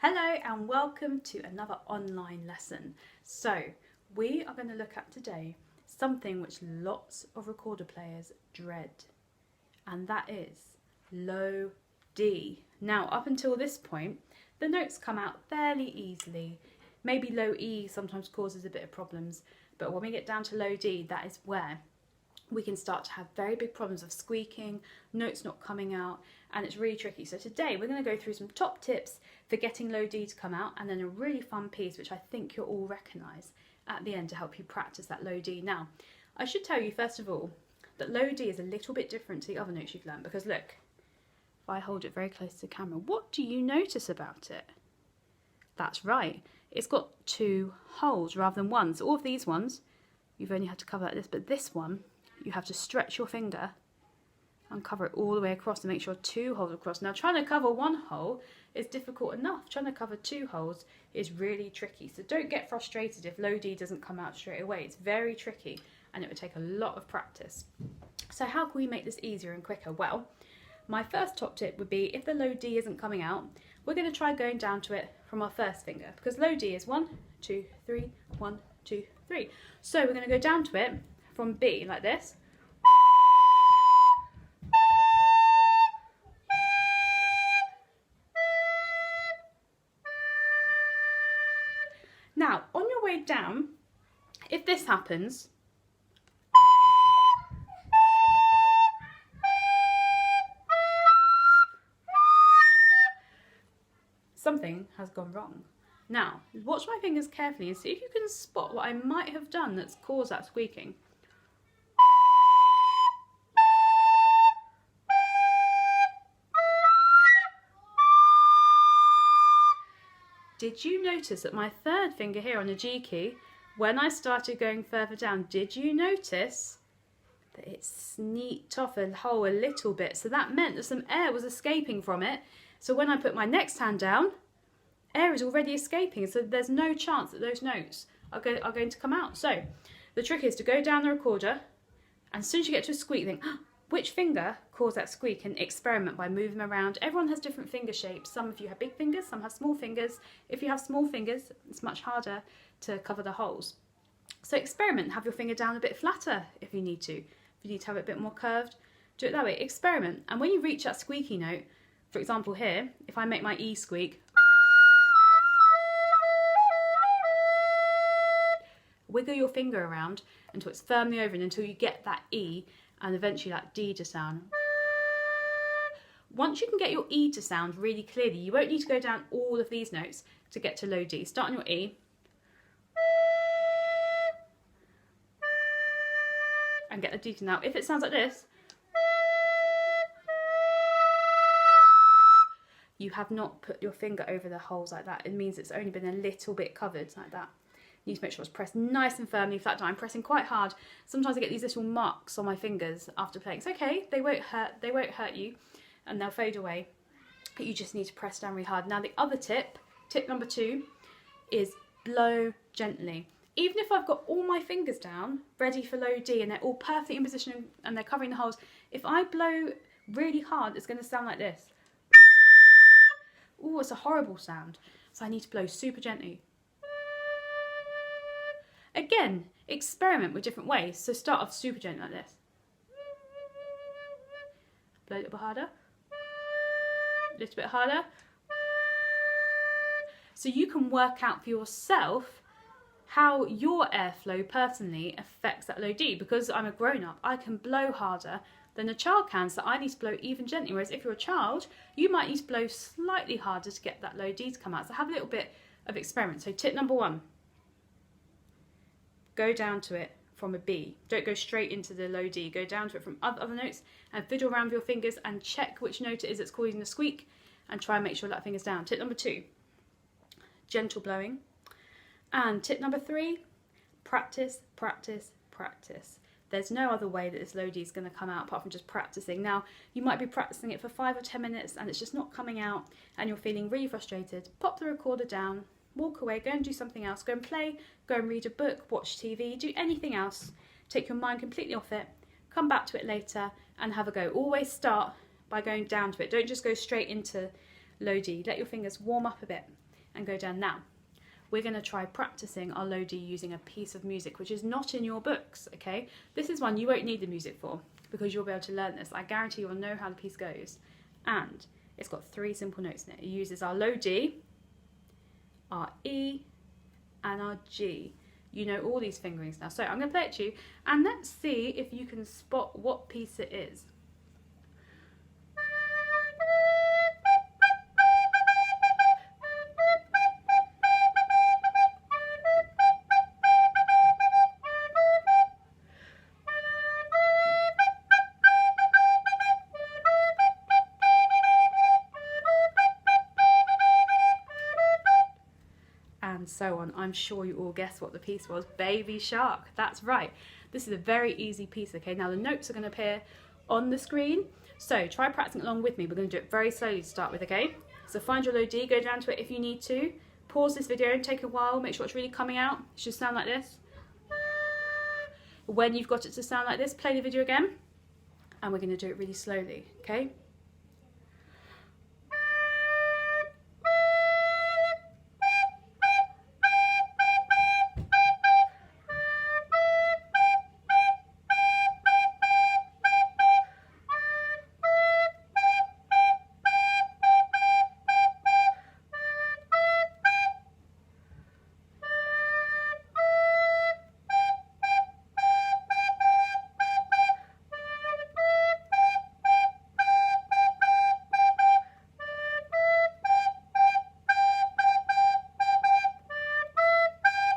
Hello and welcome to another online lesson. So we are going to look at today something which lots of recorder players dread, and that is low D. Now up until this point the notes come out fairly easily. Maybe low E sometimes causes a bit of problems, but when we get down to low D, that is where we can start to have very big problems of squeaking, notes not coming out, and it's really tricky. So today we're going to go through some top tips for getting low D to come out, and then a really fun piece which I think you'll all recognise at the end to help you practice that low D. Now, I should tell you first of all that low D is a little bit different to the other notes you've learned, because look, if I hold it very close to the camera, what do you notice about it? That's right, it's got two holes rather than one. So all of these ones, you've only had to cover like this, but this one, you have to stretch your finger and cover it all the way across to make sure two holes across. Now trying to cover one hole is difficult enough. Trying to cover two holes is really tricky. So don't get frustrated if low D doesn't come out straight away. It's very tricky and it would take a lot of practice. So how can we make this easier and quicker? Well, my first top tip would be if the low D isn't coming out, we're going to try going down to it from our first finger, because low D is 1, 2, 3, 1, 2, 3. So we're going to go down to it from B like this. Now, on your way down, if this happens, something has gone wrong. Now, watch my fingers carefully and see if you can spot what I might have done that's caused that squeaking. Did you notice that my third finger here on the G key, when I started going further down, did you notice that it sneaked off a hole a little bit? So that meant that some air was escaping from it. So when I put my next hand down, air is already escaping. So there's no chance that those notes are going to come out. So the trick is to go down the recorder, and as soon as you get to a squeak, think, which finger caused that squeak, and experiment by moving them around. Everyone has different finger shapes. Some of you have big fingers, some have small fingers. If you have small fingers, it's much harder to cover the holes. So experiment, have your finger down a bit flatter if you need to. If you need to have it a bit more curved, do it that way. Experiment, and when you reach that squeaky note, for example here, if I make my E squeak, wiggle your finger around until it's firmly over and until you get that E and eventually that D to sound. Once you can get your E to sound really clearly, you won't need to go down all of these notes to get to low D. Start on your E and get the D to. Now if it sounds like this, you have not put your finger over the holes like that. It means it's only been a little bit covered like that. You need to make sure it's pressed nice and firmly. Flat down. I'm pressing quite hard. Sometimes I get these little marks on my fingers after playing. It's okay, they won't hurt you and they'll fade away. But you just need to press down really hard. Now the other tip number 2, is blow gently. Even if I've got all my fingers down, ready for low D, and they're all perfectly in position and they're covering the holes, if I blow really hard, it's going to sound like this. Oh, it's a horrible sound. So I need to blow super gently. Again, experiment with different ways. So start off super gently like this. Blow a little bit harder. A little bit harder. So you can work out for yourself how your airflow personally affects that low D. Because I'm a grown-up, I can blow harder than a child can, so I need to blow even gently. Whereas if you're a child, you might need to blow slightly harder to get that low D to come out. So have a little bit of experiment. So tip number 1. Go down to it from a B. Don't go straight into the low D. Go down to it from other notes and fiddle around with your fingers and check which note it is that's causing the squeak and try and make sure that finger's down. Tip number 2, gentle blowing. And tip number 3, practice, practice, practice. There's no other way that this low D is going to come out apart from just practicing. Now, you might be practicing it for 5 or 10 minutes and it's just not coming out and you're feeling really frustrated. Pop the recorder down, walk away, go and do something else, go and play, go and read a book, watch TV, do anything else. Take your mind completely off it, come back to it later and have a go. Always start by going down to it. Don't just go straight into low D. Let your fingers warm up a bit. and go down. Now, we're going to try practicing our low D using a piece of music which is not in your books, okay? This is one you won't need the music for because you'll be able to learn this. I guarantee you'll know how the piece goes. And it's got 3 simple notes in it. It uses our low D, our E, and our G. You know all these fingerings now. So I'm going to play it to you and let's see if you can spot what piece it is. And so on. I'm sure you all guessed what the piece was. Baby Shark. That's right. This is a very easy piece, okay? Now the notes are going to appear on the screen. So try practicing along with me. We're going to do it very slowly to start with, okay? So find your low D, go down to it if you need to. Pause this video and take a while. Make sure it's really coming out. It should sound like this. When you've got it to sound like this, play the video again. And we're going to do it really slowly, okay?